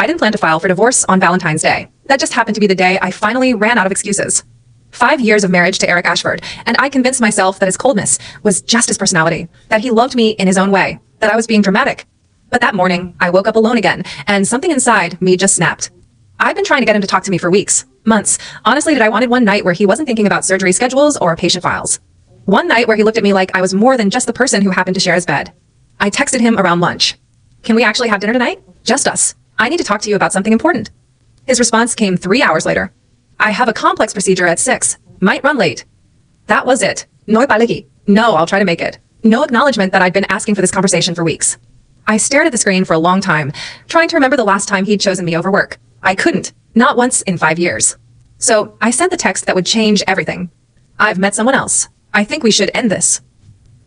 didn't plan to file for divorce on Valentine's Day. That just happened to be the day I finally ran out of excuses. 5 years of marriage to Eric Ashford, and I convinced myself that his coldness was just his personality, that he loved me in his own way, that I was being dramatic. But that morning, I woke up alone again, and something inside me just snapped. I'd been trying to get him to talk to me for weeks, months. Honestly, that I wanted one night where he wasn't thinking about surgery schedules or patient files. One night where he looked at me like I was more than just the person who happened to share his bed. I texted him around lunch. Can we actually have dinner tonight? Just us. I need to talk to you about something important. His response came 3 hours later. I have a complex procedure at 6. Might run late. That was it. No palagi. No, I'll try to make it. No acknowledgement that I'd been asking for this conversation for weeks. I stared at the screen for a long time, trying to remember the last time he'd chosen me over work. I couldn't. Not once in 5 years. So I sent the text that would change everything. I've met someone else. I think we should end this.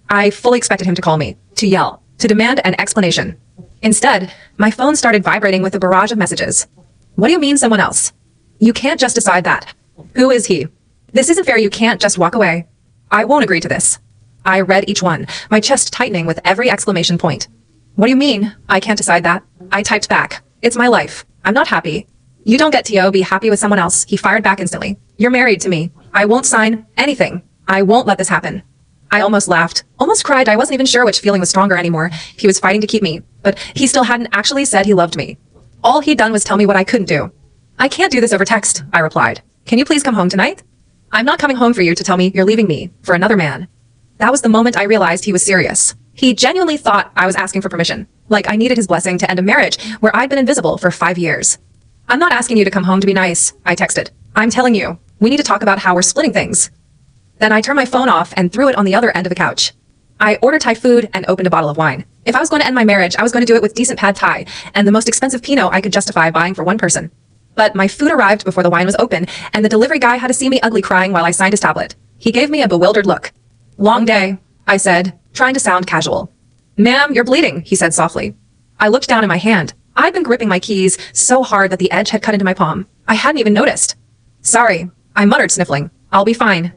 I fully expected him to call me, to yell, to demand an explanation. Instead, my phone started vibrating with a barrage of messages. What do you mean someone else? You can't just decide that. Who is he? This isn't fair. You can't just walk away. I won't agree to this. I read each one, my chest tightening with every exclamation point. What do you mean? I can't decide that. I typed back. It's my life. I'm not happy. You don't get to be happy with someone else. He fired back instantly. You're married to me. I won't sign anything. I won't let this happen. I almost laughed, almost cried. I wasn't even sure which feeling was stronger anymore. He was fighting to keep me, but he still hadn't actually said he loved me. All he'd done was tell me what I couldn't do. I can't do this over text, I replied. Can you please come home tonight? I'm not coming home for you to tell me you're leaving me for another man. That was the moment I realized he was serious. He genuinely thought I was asking for permission, like I needed his blessing to end a marriage where I'd been invisible for 5 years. I'm not asking you to come home to be nice, I texted. I'm telling you, we need to talk about how we're splitting things. Then I turned my phone off and threw it on the other end of the couch. I ordered Thai food and opened a bottle of wine. If I was going to end my marriage, I was going to do it with decent pad Thai and the most expensive Pinot I could justify buying for one person. But my food arrived before the wine was open, and the delivery guy had to see me ugly crying while I signed his tablet. He gave me a bewildered look. Long day, I said, trying to sound casual. Ma'am, you're bleeding, he said softly. I looked down at my hand. I'd been gripping my keys so hard that the edge had cut into my palm. I hadn't even noticed. Sorry, I muttered, sniffling. I'll be fine.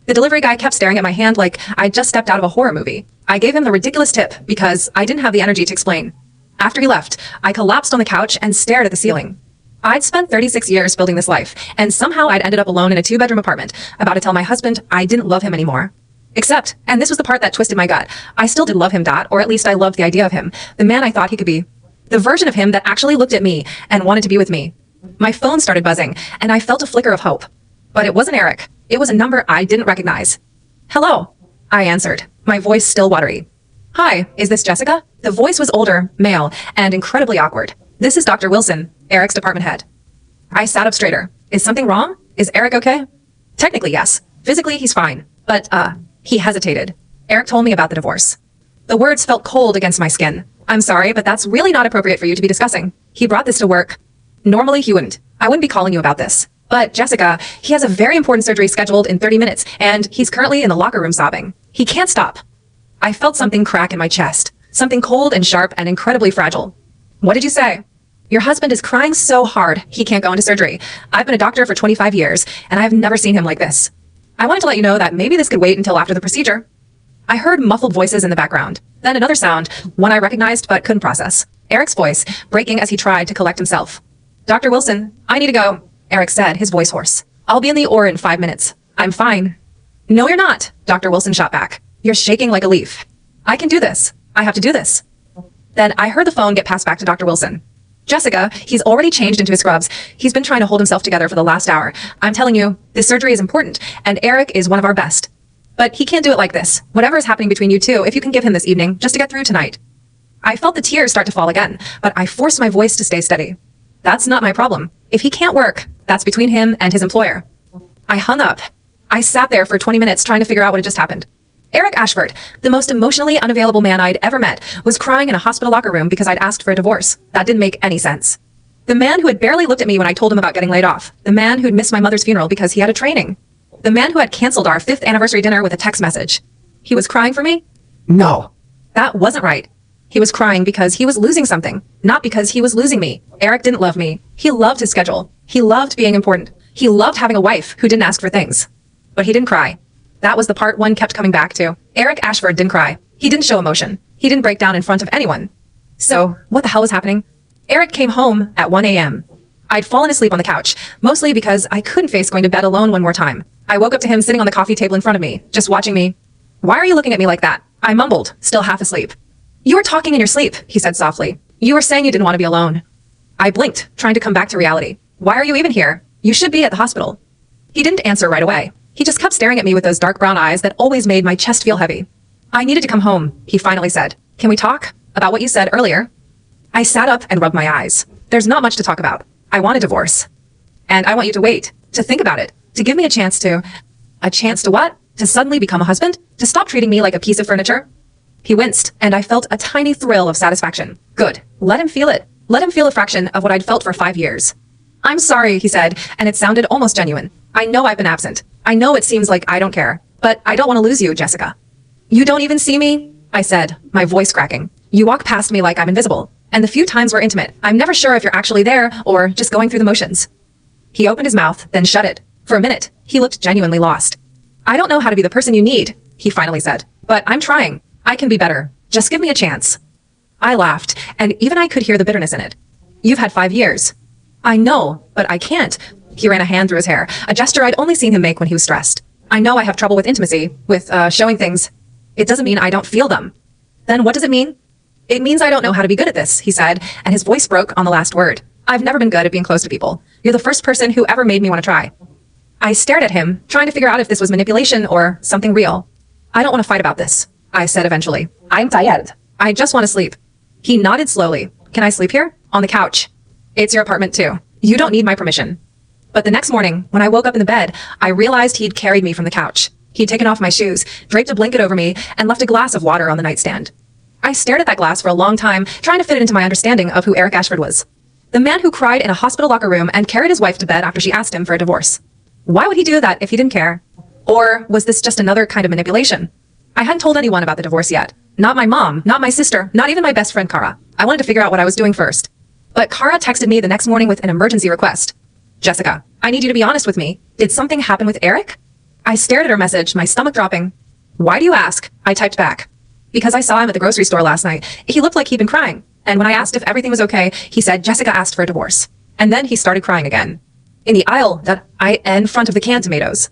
The delivery guy kept staring at my hand like I'd just stepped out of a horror movie. I gave him the ridiculous tip because I didn't have the energy to explain. After he left, I collapsed on the couch and stared at the ceiling. I'd spent 36 years building this life, and somehow I'd ended up alone in a 2-bedroom apartment, about to tell my husband I didn't love him anymore. Except, and this was the part that twisted my gut, I still did love him, or at least I loved the idea of him, the man I thought he could be. The version of him that actually looked at me and wanted to be with me. My phone started buzzing, and I felt a flicker of hope. But it wasn't Eric. It was a number I didn't recognize. Hello, I answered, my voice still watery. Hi, is this Jessica? The voice was older, male, and incredibly awkward. This is Dr. Wilson, Eric's department head. I sat up straighter. Is something wrong? Is Eric okay? Technically, yes. Physically, he's fine. But, he hesitated. Eric told me about the divorce. The words felt cold against my skin. I'm sorry, but that's really not appropriate for you to be discussing. He brought this to work. Normally, he wouldn't. I wouldn't be calling you about this. But, Jessica, he has a very important surgery scheduled in 30 minutes, and he's currently in the locker room sobbing. He can't stop. I felt something crack in my chest. Something cold and sharp and incredibly fragile. What did you say? Your husband is crying so hard, he can't go into surgery. I've been a doctor for 25 years, and I've never seen him like this. I wanted to let you know that maybe this could wait until after the procedure. I heard muffled voices in the background. Then another sound, one I recognized but couldn't process. Eric's voice, breaking as he tried to collect himself. Dr. Wilson, I need to go, Eric said, his voice hoarse. I'll be in the OR in 5 minutes. I'm fine. No, you're not, Dr. Wilson shot back. You're shaking like a leaf. I can do this. I have to do this. Then I heard the phone get passed back to Dr. Wilson. Jessica, he's already changed into his scrubs. He's been trying to hold himself together for the last hour. I'm telling you, this surgery is important, and Eric is one of our best. But he can't do it like this. Whatever is happening between you two, if you can give him this evening, just to get through tonight. I felt the tears start to fall again, but I forced my voice to stay steady. That's not my problem. If he can't work, that's between him and his employer. I hung up. I sat there for 20 minutes trying to figure out what had just happened. Eric Ashford, the most emotionally unavailable man I'd ever met, was crying in a hospital locker room because I'd asked for a divorce. That didn't make any sense. The man who had barely looked at me when I told him about getting laid off. The man who'd missed my mother's funeral because he had a training. The man who had canceled our 5th anniversary dinner with a text message. He was crying for me? No. That wasn't right. He was crying because he was losing something, not because he was losing me. Eric didn't love me. He loved his schedule. He loved being important. He loved having a wife who didn't ask for things. But he didn't cry. That was the part one kept coming back to. Eric Ashford didn't cry. He didn't show emotion. He didn't break down in front of anyone. So, what the hell was happening? Eric came home at 1 a.m. I'd fallen asleep on the couch, mostly because I couldn't face going to bed alone one more time. I woke up to him sitting on the coffee table in front of me, just watching me. "Why are you looking at me like that?" I mumbled, still half asleep. "You were talking in your sleep," he said softly. "You were saying you didn't want to be alone." I blinked, trying to come back to reality. "Why are you even here? You should be at the hospital." He didn't answer right away. He just kept staring at me with those dark brown eyes that always made my chest feel heavy. "I needed to come home," he finally said. "Can we talk about what you said earlier?" I sat up and rubbed my eyes. "There's not much to talk about. I want a divorce. And I want you to wait, to think about it, to give me a chance to... A chance to what? To suddenly become a husband? To stop treating me like a piece of furniture?" He winced, and I felt a tiny thrill of satisfaction. Good. Let him feel it. Let him feel a fraction of what I'd felt for 5 years. "I'm sorry," he said, and it sounded almost genuine. "I know I've been absent. I know it seems like I don't care. But I don't want to lose you, Jessica." "You don't even see me?" I said, my voice cracking. "You walk past me like I'm invisible. And the few times we're intimate, I'm never sure if you're actually there or just going through the motions." He opened his mouth, then shut it. For a minute, he looked genuinely lost. "I don't know how to be the person you need," he finally said. "But I'm trying. I can be better. Just give me a chance." I laughed, and even I could hear the bitterness in it. "You've had 5 years." "I know, but I can't." He ran a hand through his hair, a gesture I'd only seen him make when he was stressed. "I know I have trouble with intimacy, with showing things. It doesn't mean I don't feel them." "Then what does it mean?" "It means I don't know how to be good at this," he said, and his voice broke on the last word. "I've never been good at being close to people. You're the first person who ever made me want to try." I stared at him, trying to figure out if this was manipulation or something real. "I don't want to fight about this," I said eventually. "I'm tired. I just want to sleep." He nodded slowly. "Can I sleep here? On the couch?" "It's your apartment too. You don't need my permission." But the next morning, when I woke up in the bed, I realized he'd carried me from the couch. He'd taken off my shoes, draped a blanket over me, and left a glass of water on the nightstand. I stared at that glass for a long time, trying to fit it into my understanding of who Eric Ashford was. The man who cried in a hospital locker room and carried his wife to bed after she asked him for a divorce. Why would he do that if he didn't care? Or was this just another kind of manipulation? I hadn't told anyone about the divorce yet. Not my mom, not my sister, not even my best friend Kara. I wanted to figure out what I was doing first. But Kara texted me the next morning with an emergency request. "Jessica, I need you to be honest with me. Did something happen with Eric?" I stared at her message, my stomach dropping. "Why do you ask?" I typed back. "Because I saw him at the grocery store last night. He looked like he'd been crying. And when I asked if everything was okay, he said Jessica asked for a divorce. And then he started crying again. In the aisle in front of the canned tomatoes.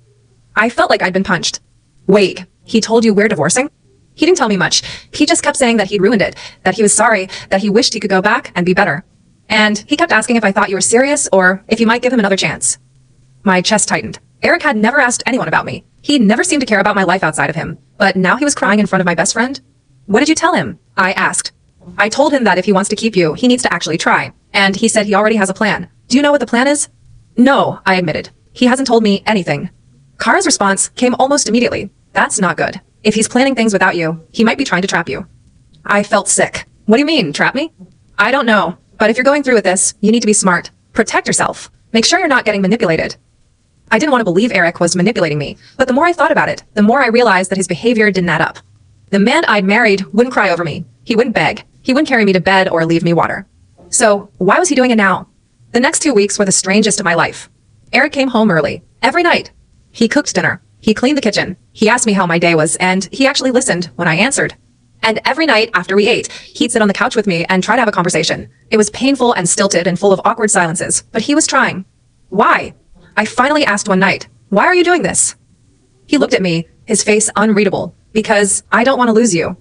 I felt like I'd been punched. Wait, he told you we're divorcing?" He didn't tell me much. He just kept saying that he'd ruined it, that he was sorry, that he wished he could go back and be better. And he kept asking if I thought you were serious or if you might give him another chance. My chest tightened. Eric had never asked anyone about me. He never seemed to care about my life outside of him. But now he was crying in front of my best friend? "What did you tell him?" I asked. "I told him that if he wants to keep you, he needs to actually try. And he said he already has a plan. Do you know what the plan is?" "No," I admitted. "He hasn't told me anything." Kara's response came almost immediately. "That's not good. If he's planning things without you, he might be trying to trap you." I felt sick. "What do you mean, trap me?" "I don't know. But if you're going through with this, you need to be smart. Protect yourself. Make sure you're not getting manipulated." I didn't want to believe Eric was manipulating me, but the more I thought about it, the more I realized that his behavior didn't add up. The man I'd married wouldn't cry over me. He wouldn't beg. He wouldn't carry me to bed or leave me water. So why was he doing it now? The next 2 weeks were the strangest of my life. Eric came home early, every night. He cooked dinner. He cleaned the kitchen. He asked me how my day was, and he actually listened when I answered. And every night after we ate, he'd sit on the couch with me and try to have a conversation. It was painful and stilted and full of awkward silences, but he was trying. Why? I finally asked one night, "Why are you doing this?" He looked at me, his face unreadable. "Because I don't want to lose you."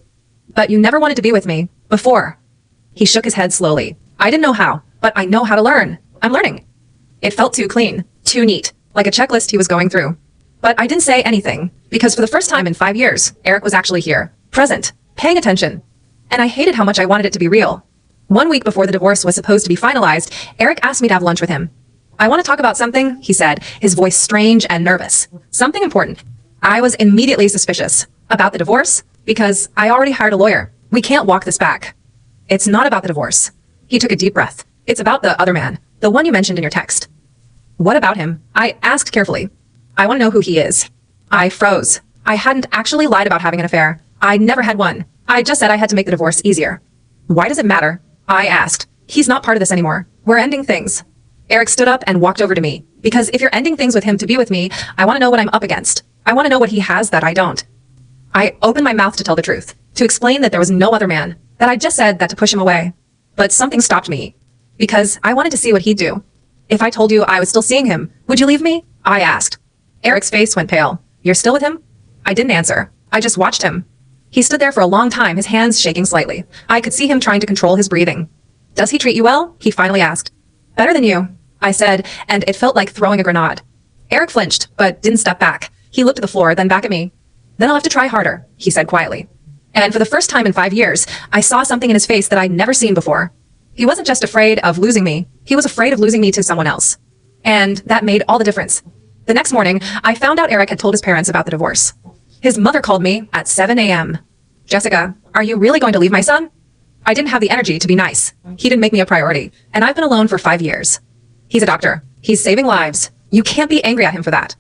"But you never wanted to be with me before." He shook his head slowly. "I didn't know how, but I know how to learn. I'm learning." It felt too clean, too neat, like a checklist he was going through. But I didn't say anything, because for the first time in 5 years, Eric was actually here, present, paying attention. And I hated how much I wanted it to be real. 1 week before the divorce was supposed to be finalized, Eric asked me to have lunch with him. "I want to talk about something," he said, his voice strange and nervous. "Something important." I was immediately suspicious. About the divorce? Because I already hired a lawyer. We can't walk this back. "It's not about the divorce." He took a deep breath. "It's about the other man, the one you mentioned in your text." "What about him?" I asked carefully. "I want to know who he is." I froze. I hadn't actually lied about having an affair. I never had one. I just said I had to make the divorce easier. "Why does it matter?" I asked. "He's not part of this anymore. We're ending things." Eric stood up and walked over to me. "Because if you're ending things with him to be with me, I want to know what I'm up against. I want to know what he has that I don't." I opened my mouth to tell the truth, to explain that there was no other man, that I just said that to push him away. But something stopped me. because I wanted to see what he'd do. If I told you I was still seeing him, would you leave me? I asked. Eric's face went pale. You're still with him? I didn't answer. I just watched him. He stood there for a long time, his hands shaking slightly. I could see him trying to control his breathing. Does he treat you well? He finally asked. Better than you, I said, and it felt like throwing a grenade. Eric flinched, but didn't step back. He looked at the floor, then back at me. Then I'll have to try harder, he said quietly. And for the first time in 5 years, I saw something in his face that I'd never seen before. He wasn't just afraid of losing me. He was afraid of losing me to someone else. And that made all the difference. The next morning, I found out Eric had told his parents about the divorce. His mother called me at 7 a.m. Jessica, are you really going to leave my son? I didn't have the energy to be nice. He didn't make me a priority, and I've been alone for 5 years. He's a doctor. He's saving lives. You can't be angry at him for that.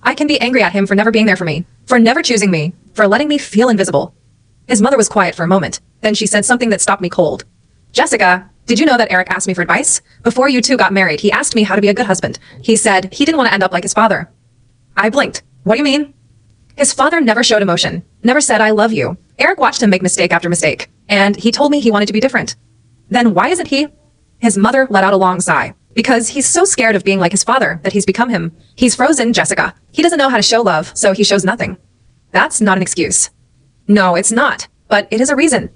I can be angry at him for never being there for me, for never choosing me, for letting me feel invisible. His mother was quiet for a moment. Then she said something that stopped me cold. Jessica, did you know that Eric asked me for advice? Before you two got married, he asked me how to be a good husband. He said he didn't want to end up like his father. I blinked. What do you mean? His father never showed emotion, never said I love you. Eric watched him make mistake after mistake, and he told me he wanted to be different. Then why isn't he? His mother let out a long sigh. Because he's so scared of being like his father that he's become him. He's frozen, Jessica. He doesn't know how to show love, so he shows nothing. That's not an excuse. No, it's not, but it is a reason.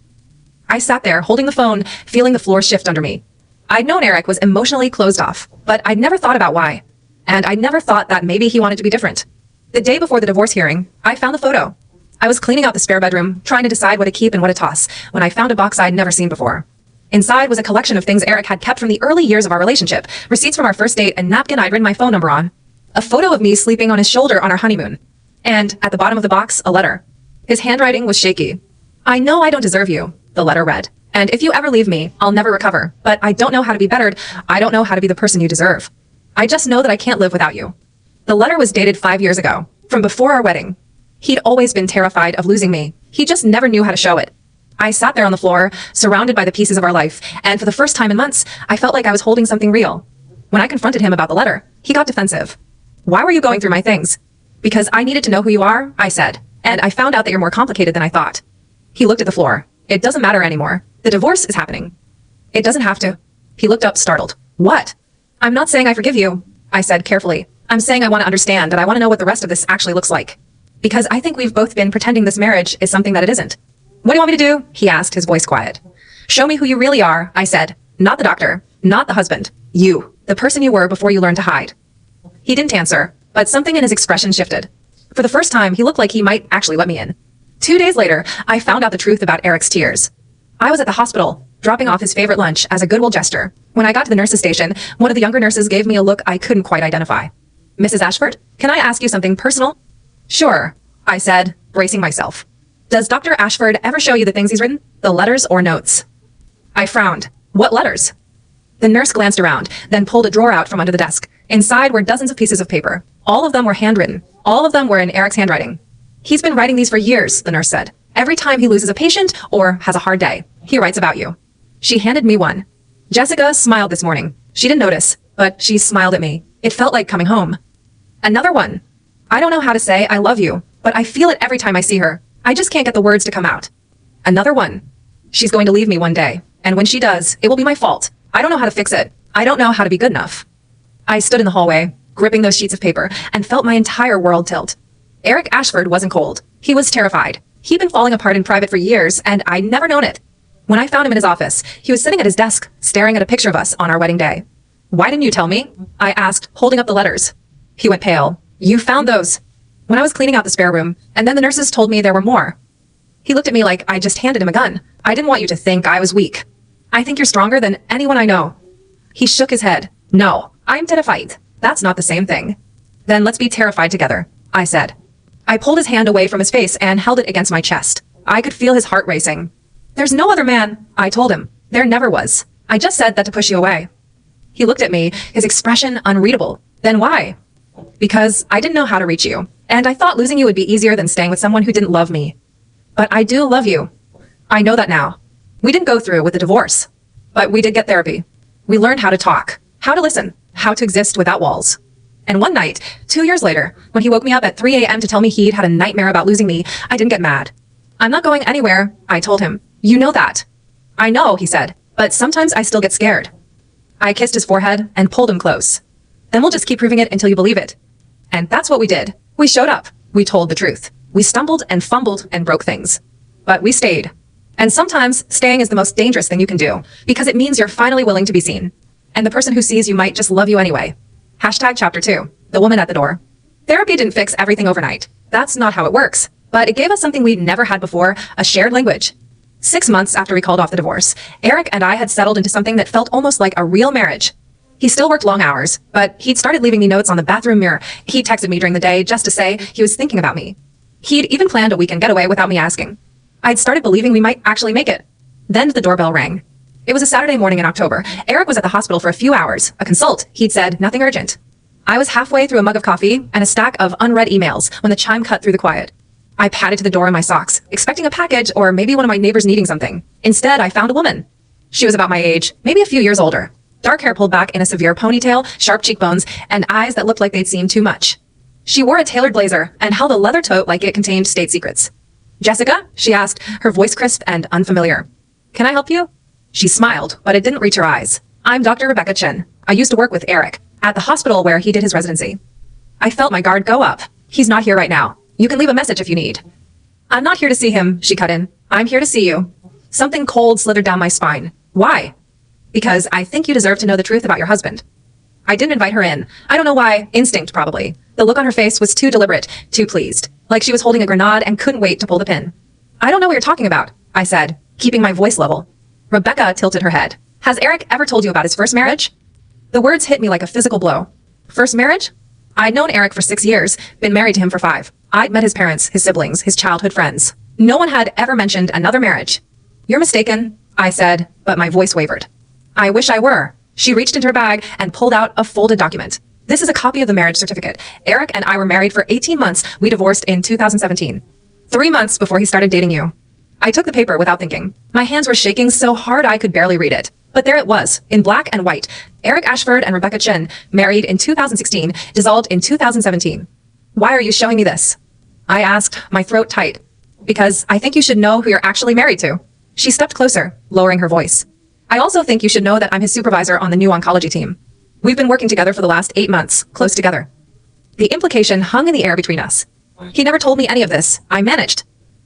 I sat there, holding the phone, feeling the floor shift under me. I'd known Eric was emotionally closed off, but I'd never thought about why. And I'd never thought that maybe he wanted to be different. The day before the divorce hearing, I found the photo. I was cleaning out the spare bedroom, trying to decide what to keep and what to toss, when I found a box I'd never seen before. Inside was a collection of things Eric had kept from the early years of our relationship, receipts from our first date, a napkin I'd written my phone number on, a photo of me sleeping on his shoulder on our honeymoon, and at the bottom of the box, a letter. His handwriting was shaky. I know I don't deserve you, the letter read, and if you ever leave me, I'll never recover, but I don't know how to be bettered. I don't know how to be the person you deserve. I just know that I can't live without you. The letter was dated 5 years ago, from before our wedding. He'd always been terrified of losing me. He just never knew how to show it. I sat there on the floor, surrounded by the pieces of our life, and for the first time in months, I felt like I was holding something real. When I confronted him about the letter, he got defensive. Why were you going through my things? Because I needed to know who you are, I said, and I found out that you're more complicated than I thought. He looked at the floor. It doesn't matter anymore. The divorce is happening. It doesn't have to. He looked up, startled. What? I'm not saying I forgive you, I said carefully. I'm saying I want to understand, and I want to know what the rest of this actually looks like. Because I think we've both been pretending this marriage is something that it isn't. What do you want me to do? He asked, his voice quiet. Show me who you really are, I said. Not the doctor, not the husband. You, the person you were before you learned to hide. He didn't answer, but something in his expression shifted. For the first time, he looked like he might actually let me in. 2 days later, I found out the truth about Eric's tears. I was at the hospital, dropping off his favorite lunch as a goodwill gesture. When I got to the nurse's station, one of the younger nurses gave me a look I couldn't quite identify. Mrs. Ashford, can I ask you something personal? Sure, I said, bracing myself. Does Dr. Ashford ever show you the things he's written? The letters or notes? I frowned. What letters? The nurse glanced around, then pulled a drawer out from under the desk. Inside were dozens of pieces of paper. All of them were handwritten. All of them were in Eric's handwriting. He's been writing these for years, the nurse said. Every time he loses a patient or has a hard day, he writes about you. She handed me one. Jessica smiled this morning. She didn't notice, but she smiled at me. It felt like coming home. Another one. I don't know how to say I love you, but I feel it every time I see her. I just can't get the words to come out. Another one. She's going to leave me one day, and when she does, it will be my fault. I don't know how to fix it. I don't know how to be good enough. I stood in the hallway, gripping those sheets of paper, and felt my entire world tilt. Eric Ashford wasn't cold. He was terrified. He'd been falling apart in private for years, and I'd never known it. When I found him in his office, he was sitting at his desk, staring at a picture of us on our wedding day. Why didn't you tell me? I asked, holding up the letters. He went pale. You found those. When I was cleaning out the spare room, and then the nurses told me there were more. He looked at me like I just handed him a gun. I didn't want you to think I was weak. I think you're stronger than anyone I know. He shook his head. No, I'm terrified. That's not the same thing. Then let's be terrified together, I said. I pulled his hand away from his face and held it against my chest. I could feel his heart racing. There's no other man, I told him. There never was. I just said that to push you away. He looked at me, his expression unreadable. Then why? Because I didn't know how to reach you, and I thought losing you would be easier than staying with someone who didn't love me. But I do love you. I know that now. We didn't go through with the divorce, but we did get therapy. We learned how to talk, how to listen, how to exist without walls. And one night, 2 years later, when he woke me up at 3 a.m. to tell me he'd had a nightmare about losing me, I didn't get mad. I'm not going anywhere, I told him. You know that. I know, he said, but sometimes I still get scared. I kissed his forehead and pulled him close. Then we'll just keep proving it until you believe it. And that's what we did. We showed up. We told the truth. We stumbled and fumbled and broke things. But we stayed. And sometimes staying is the most dangerous thing you can do because it means you're finally willing to be seen. And the person who sees you might just love you anyway. Hashtag chapter 2, the woman at the door. Therapy didn't fix everything overnight. That's not how it works. But it gave us something we'd never had before, a shared language. 6 months after we called off the divorce, Eric and I had settled into something that felt almost like a real marriage. He still worked long hours, but he'd started leaving me notes on the bathroom mirror. He texted me during the day just to say he was thinking about me. He'd even planned a weekend getaway without me asking. I'd started believing we might actually make it. Then the doorbell rang. It was a Saturday morning in October. Eric was at the hospital for a few hours. A consult. He'd said, nothing urgent. I was halfway through a mug of coffee and a stack of unread emails when the chime cut through the quiet. I padded to the door in my socks, expecting a package or maybe one of my neighbors needing something. Instead, I found a woman. She was about my age, maybe a few years older. Dark hair pulled back in a severe ponytail, sharp cheekbones, and eyes that looked like they'd seen too much. She wore a tailored blazer and held a leather tote like it contained state secrets. Jessica? She asked, her voice crisp and unfamiliar. Can I help you? She smiled, but it didn't reach her eyes. I'm Dr. Rebecca Chen. I used to work with Eric at the hospital where he did his residency. I felt my guard go up. He's not here right now. You can leave a message if you need. I'm not here to see him, she cut in. I'm here to see you. Something cold slithered down my spine. Why? Because I think you deserve to know the truth about your husband. I didn't invite her in. I don't know why. Instinct, probably. The look on her face was too deliberate, too pleased. Like she was holding a grenade and couldn't wait to pull the pin. I don't know what you're talking about, I said, keeping my voice level. Rebecca tilted her head. Has Eric ever told you about his first marriage? The words hit me like a physical blow. First marriage? I'd known Eric for 6 years, been married to him for 5. I'd met his parents, his siblings, his childhood friends. No one had ever mentioned another marriage. You're mistaken, I said, but my voice wavered. I wish I were. She reached into her bag and pulled out a folded document. This is a copy of the marriage certificate. Eric and I were married for 18 months. We divorced in 2017. 3 months before he started dating you. I took the paper without thinking. My hands were shaking so hard I could barely read it. But there it was, in black and white. Eric Ashford and Rebecca Chen, married in 2016, dissolved in 2017. Why are you showing me this? I asked, my throat tight. Because I think you should know who you're actually married to. She stepped closer, lowering her voice. I also think you should know that I'm his supervisor on the new oncology team. We've been working together for the last 8 months, close together. The implication hung in the air between us. He never told me any of this. I managed.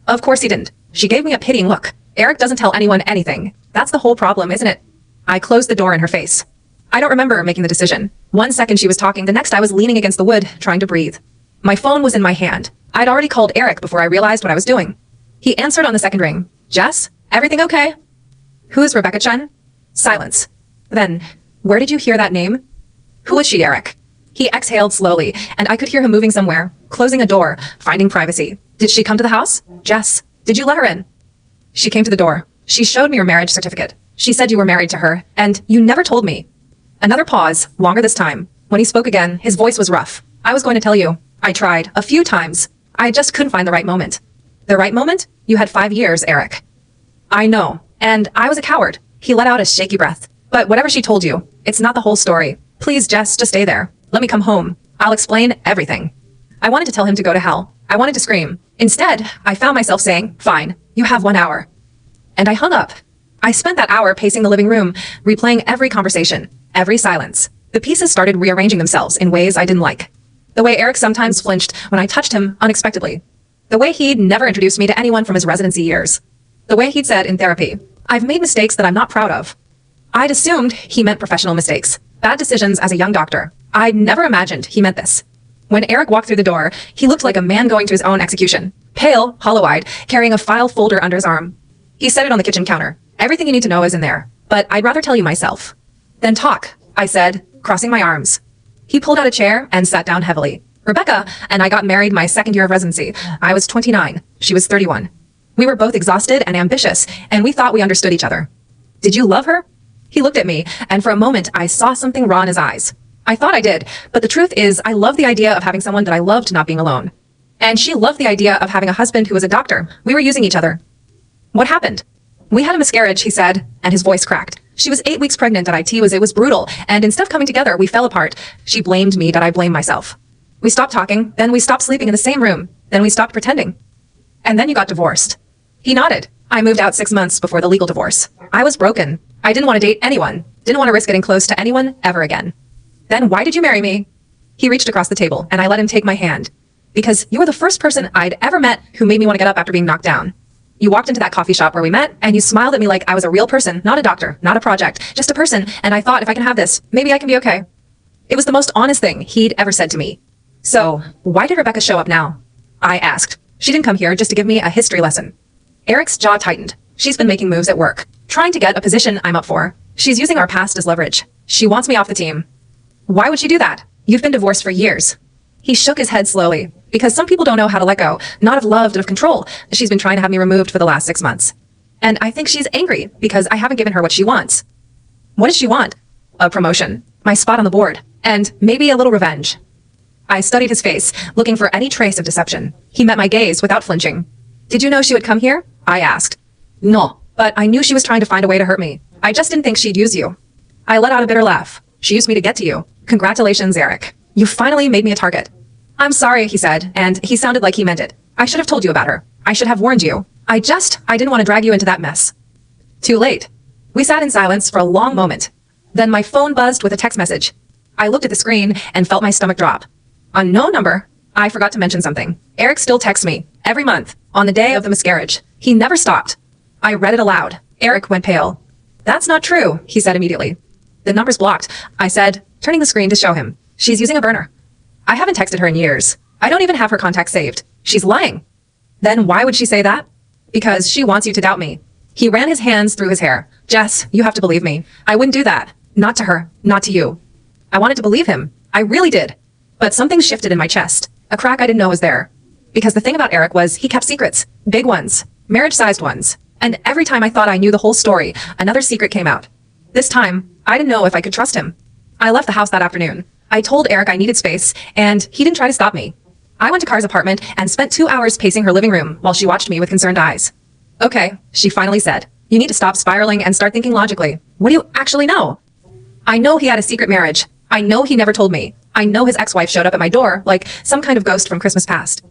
Of course he didn't. She gave me a pitying look. Eric doesn't tell anyone anything. That's the whole problem, isn't it? I closed the door in her face. I don't remember making the decision. 1 second she was talking, the next I was leaning against the wood, trying to breathe. My phone was in my hand. I'd already called Eric before I realized what I was doing. He answered on the second ring. Jess, everything okay? Who is Rebecca Chen? Silence. Then, where did you hear that name? Who is she, Eric? He exhaled slowly, and I could hear him moving somewhere, closing a door, finding privacy. Did she come to the house? Jess, did you let her in? She came to the door. She showed me your marriage certificate. She said you were married to her, and you never told me. Another pause, longer this time. When he spoke again, his voice was rough. I was going to tell you. I tried, a few times. I just couldn't find the right moment. The right moment? You had 5 years, Eric. I know, and I was a coward. He let out a shaky breath. But whatever she told you, it's not the whole story. Please, Jess, just stay there. Let me come home. I'll explain everything. I wanted to tell him to go to hell. I wanted to scream. Instead, I found myself saying, fine, you have 1 hour. And I hung up. I spent that hour pacing the living room, replaying every conversation, every silence. The pieces started rearranging themselves in ways I didn't like. The way Eric sometimes flinched when I touched him unexpectedly. The way he'd never introduced me to anyone from his residency years. The way he'd said in therapy, I've made mistakes that I'm not proud of. I'd assumed he meant professional mistakes, bad decisions as a young doctor. I'd never imagined he meant this. When Eric walked through the door, he looked like a man going to his own execution. Pale, hollow-eyed, carrying a file folder under his arm. He set it on the kitchen counter. Everything you need to know is in there, but I'd rather tell you myself. Then talk, I said, crossing my arms. He pulled out a chair and sat down heavily. Rebecca and I got married my 2nd year of residency. I was 29. She was 31. We were both exhausted and ambitious, and we thought we understood each other. Did you love her? He looked at me, and for a moment I saw something raw in his eyes. I thought I did, but the truth is I love the idea of having someone that I loved not being alone. And she loved the idea of having a husband who was a doctor. We were using each other. What happened? We had a miscarriage, he said, and his voice cracked. She was 8 weeks pregnant at IT. It was brutal, and instead of coming together, we fell apart. She blamed me that I blamed myself. We stopped talking, then we stopped sleeping in the same room, then we stopped pretending. And then you got divorced. He nodded. I moved out 6 months before the legal divorce. I was broken. I didn't want to date anyone. Didn't want to risk getting close to anyone ever again. Then why did you marry me? He reached across the table and I let him take my hand. Because you were the first person I'd ever met who made me want to get up after being knocked down. You walked into that coffee shop where we met and you smiled at me like I was a real person, not a doctor, not a project, just a person. And I thought if I can have this, maybe I can be okay. It was the most honest thing he'd ever said to me. So why did Rebecca show up now? I asked. She didn't come here just to give me a history lesson. Eric's jaw tightened. She's been making moves at work, trying to get a position I'm up for. She's using our past as leverage. She wants me off the team. Why would she do that? You've been divorced for years. He shook his head slowly, because some people don't know how to let go, not of love, but of control. She's been trying to have me removed for the last 6 months. And I think she's angry because I haven't given her what she wants. What does she want? A promotion, my spot on the board, and maybe a little revenge. I studied his face, looking for any trace of deception. He met my gaze without flinching. Did you know she would come here? I asked. No, but I knew she was trying to find a way to hurt me. I just didn't think she'd use you. I let out a bitter laugh. She used me to get to you. Congratulations, Eric. You finally made me a target. I'm sorry, he said, and he sounded like he meant it. I should have told you about her. I should have warned you. I didn't want to drag you into that mess. Too late. We sat in silence for a long moment. Then my phone buzzed with a text message. I looked at the screen and felt my stomach drop. Unknown number. I forgot to mention something. Eric still texts me every month on the day of the miscarriage. He never stopped. I read it aloud. Eric went pale. That's not true, he said immediately. The number's blocked, I said, turning the screen to show him. She's using a burner. I haven't texted her in years. I don't even have her contact saved. She's lying. Then why would she say that? Because she wants you to doubt me. He ran his hands through his hair. Jess, you have to believe me. I wouldn't do that. Not to her. Not to you. I wanted to believe him. I really did. But something shifted in my chest. A crack I didn't know was there. Because the thing about Eric was he kept secrets. Big ones. Marriage-sized ones. And every time I thought I knew the whole story, another secret came out. This time, I didn't know if I could trust him. I left the house that afternoon. I told Eric I needed space, and he didn't try to stop me. I went to Car's apartment and spent 2 hours pacing her living room while she watched me with concerned eyes. Okay, she finally said. You need to stop spiraling and start thinking logically. What do you actually know? I know he had a secret marriage. I know he never told me. I know his ex-wife showed up at my door like some kind of ghost from Christmas past.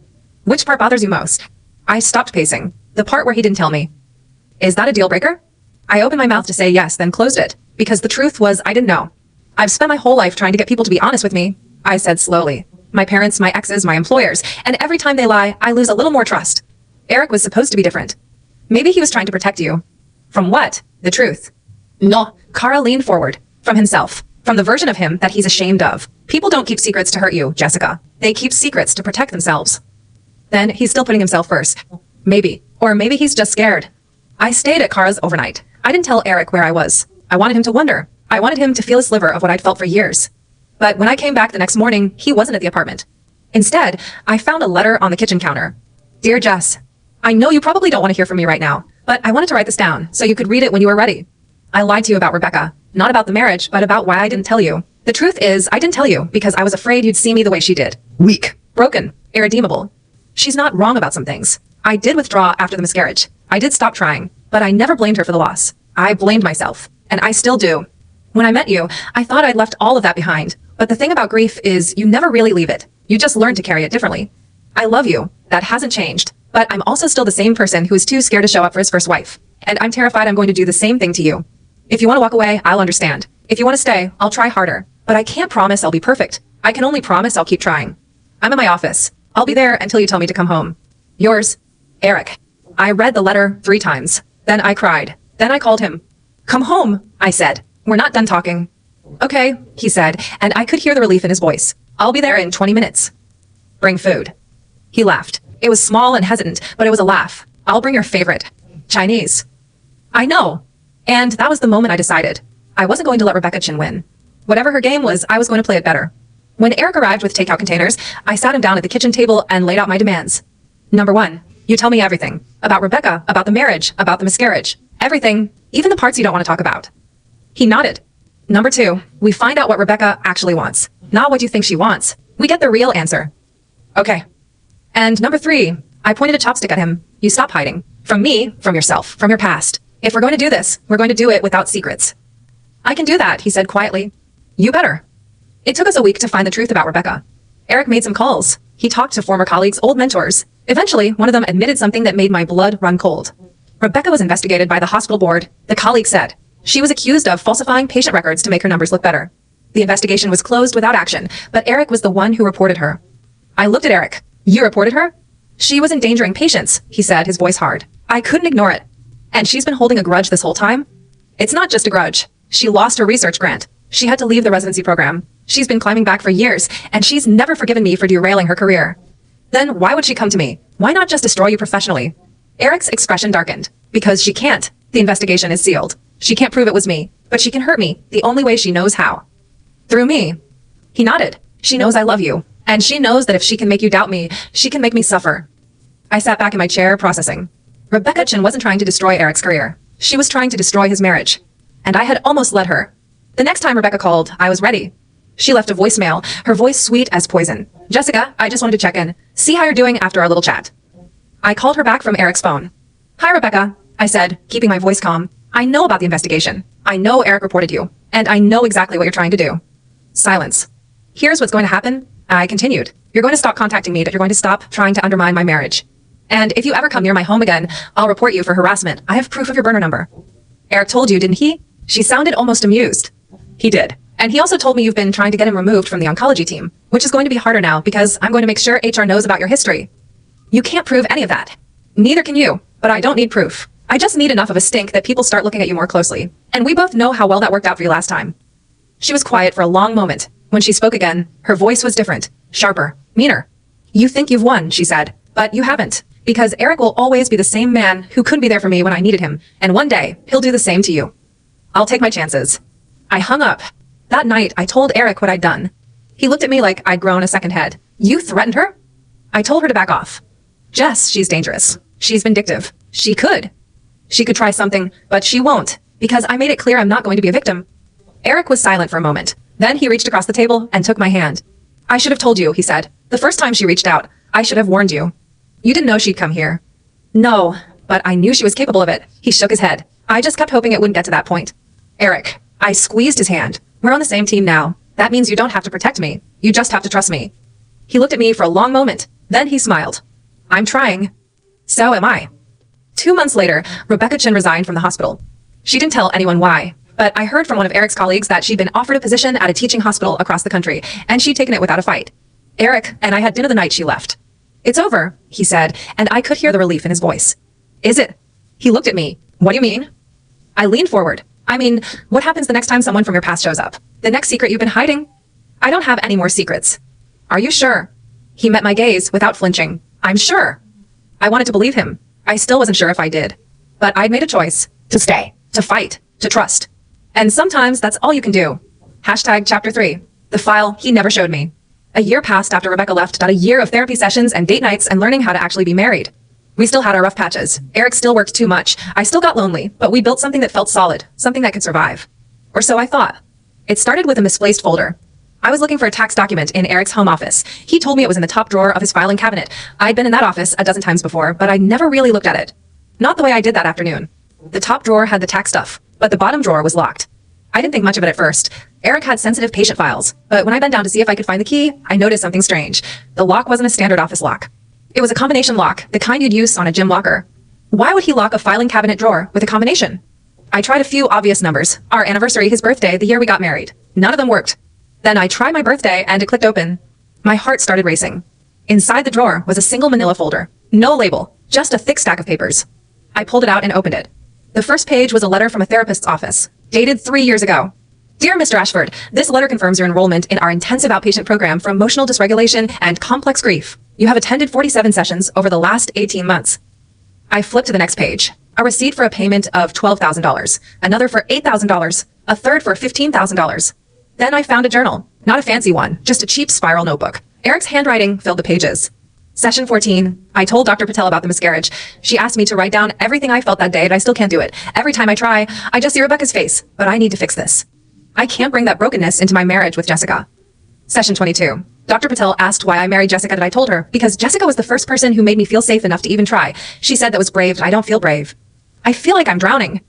Which part bothers you most? I stopped pacing. The part where he didn't tell me. Is that a deal breaker? I opened my mouth to say yes, then closed it, because the truth was I didn't know. I've spent my whole life trying to get people to be honest with me, I said slowly. My parents, my exes, my employers, and every time they lie, I lose a little more trust. Eric was supposed to be different. Maybe he was trying to protect you. From what? The truth. No. Cara leaned forward. From himself. From the version of him that he's ashamed of. People don't keep secrets to hurt you, Jessica. They keep secrets to protect themselves. Then he's still putting himself first. Maybe. Or maybe he's just scared. I stayed at Cara's overnight. I didn't tell Eric where I was. I wanted him to wonder. I wanted him to feel a sliver of what I'd felt for years. But when I came back the next morning, he wasn't at the apartment. Instead, I found a letter on the kitchen counter. Dear Jess, I know you probably don't want to hear from me right now, but I wanted to write this down so you could read it when you were ready. I lied to you about Rebecca. Not about the marriage, but about why I didn't tell you. The truth is, I didn't tell you because I was afraid you'd see me the way she did. Weak. Broken. Irredeemable. She's not wrong about some things. I did withdraw after the miscarriage. I did stop trying, but I never blamed her for the loss. I blamed myself, and I still do. When I met you, I thought I'd left all of that behind. But the thing about grief is you never really leave it. You just learn to carry it differently. I love you. That hasn't changed. But I'm also still the same person who is too scared to show up for his first wife. And I'm terrified I'm going to do the same thing to you. If you want to walk away, I'll understand. If you want to stay, I'll try harder. But I can't promise I'll be perfect. I can only promise I'll keep trying. I'm in my office. I'll be there until you tell me to come home. Yours, Eric. I read the letter 3 times. Then I cried. Then I called him. Come home, I said. We're not done talking. Okay, he said, and I could hear the relief in his voice. I'll be there in 20 minutes. Bring food. He laughed. It was small and hesitant, but it was a laugh. I'll bring your favorite. Chinese. I know. And that was the moment I decided. I wasn't going to let Rebecca Chin win. Whatever her game was, I was going to play it better. When Eric arrived with takeout containers, I sat him down at the kitchen table and laid out my demands. Number 1, you tell me everything. About Rebecca, about the marriage, about the miscarriage. Everything, even the parts you don't want to talk about. He nodded. Number 2, we find out what Rebecca actually wants. Not what you think she wants. We get the real answer. Okay. And number 3, I pointed a chopstick at him. You stop hiding. From me, from yourself, from your past. If we're going to do this, we're going to do it without secrets. I can do that, he said quietly. You better. It took us a week to find the truth about Rebecca. Eric made some calls. He talked to former colleagues, old mentors. Eventually, one of them admitted something that made my blood run cold. Rebecca was investigated by the hospital board, the colleague said. She was accused of falsifying patient records to make her numbers look better. The investigation was closed without action, but Eric was the one who reported her. I looked at Eric. You reported her? She was endangering patients, he said, his voice hard. I couldn't ignore it. And she's been holding a grudge this whole time? It's not just a grudge. She lost her research grant. She had to leave the residency program. She's been climbing back for years, and she's never forgiven me for derailing her career. Then why would she come to me? Why not just destroy you professionally? Eric's expression darkened. Because she can't. The investigation is sealed. She can't prove it was me, but she can hurt me the only way she knows how. Through me. He nodded. She knows I love you, and she knows that if she can make you doubt me, she can make me suffer. I sat back in my chair, processing. Rebecca Chen wasn't trying to destroy Eric's career. She was trying to destroy his marriage. And I had almost let her. The next time Rebecca called, I was ready. She left a voicemail, her voice sweet as poison. Jessica, I just wanted to check in, see how you're doing after our little chat. I called her back from Eric's phone. Hi, Rebecca, I said, keeping my voice calm. I know about the investigation. I know Eric reported you, and I know exactly what you're trying to do. Silence. Here's what's going to happen. I continued. You're going to stop contacting me, but you're going to stop trying to undermine my marriage. And if you ever come near my home again, I'll report you for harassment. I have proof of your burner number. Eric told you, didn't he? She sounded almost amused. He did. And he also told me you've been trying to get him removed from the oncology team, which is going to be harder now because I'm going to make sure HR knows about your history. You can't prove any of that. Neither can you, but I don't need proof. I just need enough of a stink that people start looking at you more closely. And we both know how well that worked out for you last time. She was quiet for a long moment. When she spoke again, her voice was different, sharper, meaner. You think you've won, she said, but you haven't. Because Eric will always be the same man who couldn't be there for me when I needed him. And one day, he'll do the same to you. I'll take my chances. I hung up. That night, I told Eric what I'd done. He looked at me like I'd grown a second head. You threatened her? I told her to back off. Jess, she's dangerous. She's vindictive. She could. She could try something, but she won't, because I made it clear I'm not going to be a victim. Eric was silent for a moment. Then he reached across the table and took my hand. I should have told you, he said. The first time she reached out, I should have warned you. You didn't know she'd come here. No, but I knew she was capable of it. He shook his head. I just kept hoping it wouldn't get to that point. Eric, I squeezed his hand. We're on the same team now. That means you don't have to protect me. You just have to trust me. He looked at me for a long moment. Then he smiled. I'm trying. So am I. 2 months later, Rebecca Chen resigned from the hospital. She didn't tell anyone why, but I heard from one of Eric's colleagues that she'd been offered a position at a teaching hospital across the country, and she'd taken it without a fight. Eric and I had dinner the night she left. It's over, he said, and I could hear the relief in his voice. Is it? He looked at me. What do you mean? I leaned forward. I mean, what happens the next time someone from your past shows up? The next secret you've been hiding? I don't have any more secrets. Are you sure? He met my gaze without flinching. I'm sure. I wanted to believe him. I still wasn't sure if I did. But I'd made a choice. To stay. To fight. To trust. And sometimes that's all you can do. Hashtag chapter 3. The file he never showed me. A year passed after Rebecca left, not a year of therapy sessions and date nights and learning how to actually be married. We still had our rough patches. Eric still worked too much. I still got lonely, but we built something that felt solid, something that could survive. Or so I thought. It started with a misplaced folder. I was looking for a tax document in Eric's home office. He told me it was in the top drawer of his filing cabinet. I'd been in that office a dozen times before, but I never really looked at it. Not the way I did that afternoon. The top drawer had the tax stuff, but the bottom drawer was locked. I didn't think much of it at first. Eric had sensitive patient files, but when I bent down to see if I could find the key, I noticed something strange. The lock wasn't a standard office lock. It was a combination lock, the kind you'd use on a gym locker. Why would he lock a filing cabinet drawer with a combination? I tried a few obvious numbers. Our anniversary, his birthday, the year we got married. None of them worked. Then I tried my birthday and it clicked open. My heart started racing. Inside the drawer was a single manila folder. No label, just a thick stack of papers. I pulled it out and opened it. The first page was a letter from a therapist's office, dated 3 years ago. Dear Mr. Ashford, this letter confirms your enrollment in our intensive outpatient program for emotional dysregulation and complex grief. You have attended 47 sessions over the last 18 months. I flipped to the next page. A receipt for a payment of $12,000, another for $8,000, a third for $15,000. Then I found a journal, not a fancy one, just a cheap spiral notebook. Eric's handwriting filled the pages. Session 14. I told Dr. Patel about the miscarriage. She asked me to write down everything I felt that day, and I still can't do it. Every time I try, I just see Rebecca's face, but I need to fix this. I can't bring that brokenness into my marriage with Jessica. Session 22. Dr. Patel asked why I married Jessica, and I told her, because Jessica was the first person who made me feel safe enough to even try. She said that was brave, but I don't feel brave. I feel like I'm drowning.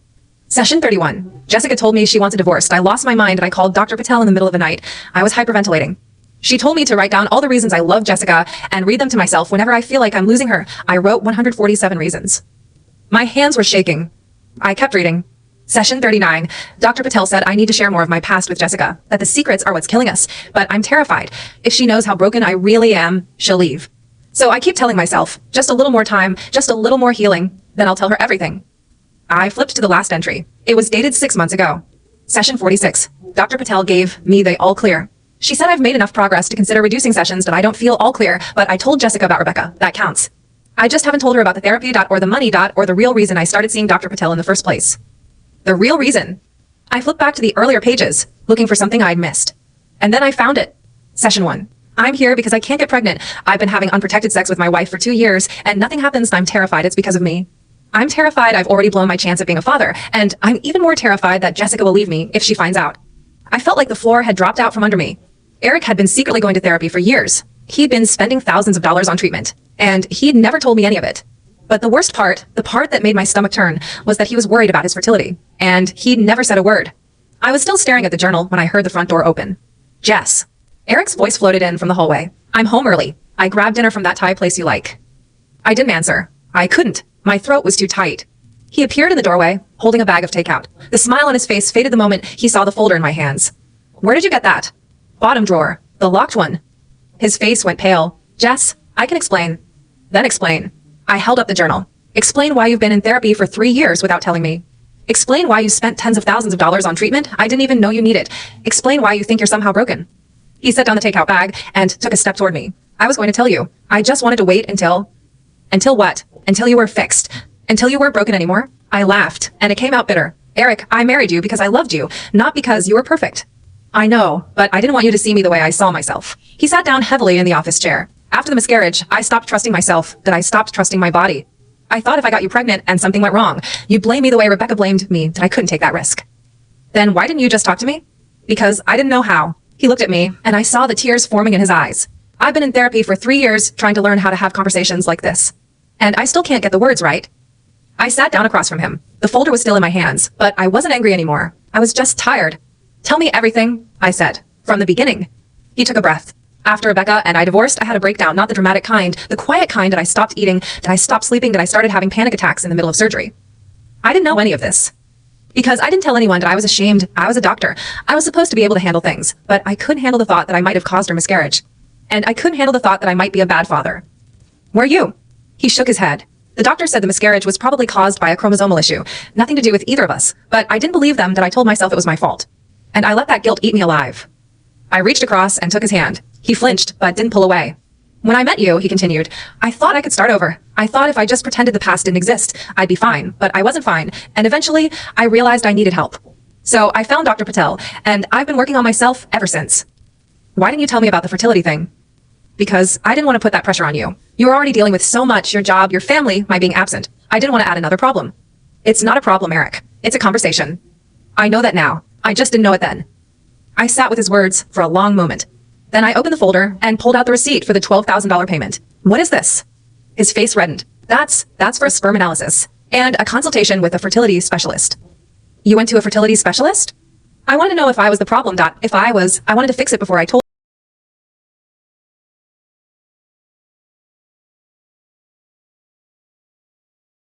Session 31. Jessica told me she wants a divorce. I lost my mind and I called Dr. Patel in the middle of the night. I was hyperventilating. She told me to write down all the reasons I love Jessica and read them to myself whenever I feel like I'm losing her. I wrote 147 reasons. My hands were shaking. I kept reading. Session 39. Dr. Patel said I need to share more of my past with Jessica, that the secrets are what's killing us, but I'm terrified. If she knows how broken I really am, she'll leave. So I keep telling myself, just a little more time, just a little more healing, then I'll tell her everything. I flipped to the last entry. It was dated 6 months ago. Session 46. Dr. Patel gave me the all clear. She said I've made enough progress to consider reducing sessions, that I don't feel all clear, but I told Jessica about Rebecca. That counts. I just haven't told her about the therapy or the money or the real reason I started seeing Dr. Patel in the first place. The real reason. I flipped back to the earlier pages, looking for something I'd missed. And then I found it. Session 1. I'm here because I can't get pregnant. I've been having unprotected sex with my wife for 2 years, and nothing happens and I'm terrified it's because of me. I'm terrified I've already blown my chance of being a father, and I'm even more terrified that Jessica will leave me if she finds out. I felt like the floor had dropped out from under me. Eric had been secretly going to therapy for years. He'd been spending thousands of dollars on treatment, and he'd never told me any of it. But the worst part, the part that made my stomach turn, was that he was worried about his fertility, and he'd never said a word. I was still staring at the journal when I heard the front door open. Jess. Eric's voice floated in from the hallway. I'm home early. I grabbed dinner from that Thai place you like. I didn't answer. I couldn't. My throat was too tight. He appeared in the doorway, holding a bag of takeout. The smile on his face faded the moment he saw the folder in my hands. Where did you get that? Bottom drawer. The locked one. His face went pale. Jess, I can explain. Then explain. I held up the journal. Explain why you've been in therapy for 3 years without telling me. Explain why you spent tens of thousands of dollars on treatment I didn't even know you needed. Explain why you think you're somehow broken. He set down the takeout bag and took a step toward me. I was going to tell you. I just wanted to wait until... Until what? Until you were fixed. Until you weren't broken anymore. I laughed, and it came out bitter. Eric, I married you because I loved you, not because you were perfect. I know, but I didn't want you to see me the way I saw myself. He sat down heavily in the office chair. After the miscarriage, I stopped trusting myself, that I stopped trusting my body. I thought if I got you pregnant and something went wrong, you'd blame me the way Rebecca blamed me, that I couldn't take that risk. Then why didn't you just talk to me? Because I didn't know how. He looked at me, and I saw the tears forming in his eyes. I've been in therapy for 3 years trying to learn how to have conversations like this. And I still can't get the words right. I sat down across from him. The folder was still in my hands, but I wasn't angry anymore. I was just tired. Tell me everything, I said, from the beginning. He took a breath. After Rebecca and I divorced, I had a breakdown, not the dramatic kind, the quiet kind that I stopped eating, that I stopped sleeping, that I started having panic attacks in the middle of surgery. I didn't know any of this. Because I didn't tell anyone that I was ashamed. I was a doctor. I was supposed to be able to handle things, but I couldn't handle the thought that I might have caused her miscarriage. And I couldn't handle the thought that I might be a bad father. Were you? He shook his head. The doctor said the miscarriage was probably caused by a chromosomal issue, nothing to do with either of us, but I didn't believe them that I told myself it was my fault. And I let that guilt eat me alive. I reached across and took his hand. He flinched, but didn't pull away. When I met you, he continued, I thought I could start over. I thought if I just pretended the past didn't exist, I'd be fine, but I wasn't fine, and eventually, I realized I needed help. So I found Dr. Patel, and I've been working on myself ever since. Why didn't you tell me about the fertility thing? Because I didn't want to put that pressure on you. You were already dealing with so much, your job, your family, my being absent. I didn't want to add another problem. It's not a problem, Eric. It's a conversation. I know that now. I just didn't know it then. I sat with his words for a long moment. Then I opened the folder and pulled out the receipt for the $12,000 payment. What is this? His face reddened. That's for a sperm analysis and a consultation with a fertility specialist. You went to a fertility specialist? I wanted to know if I was the problem. I wanted to fix it before I told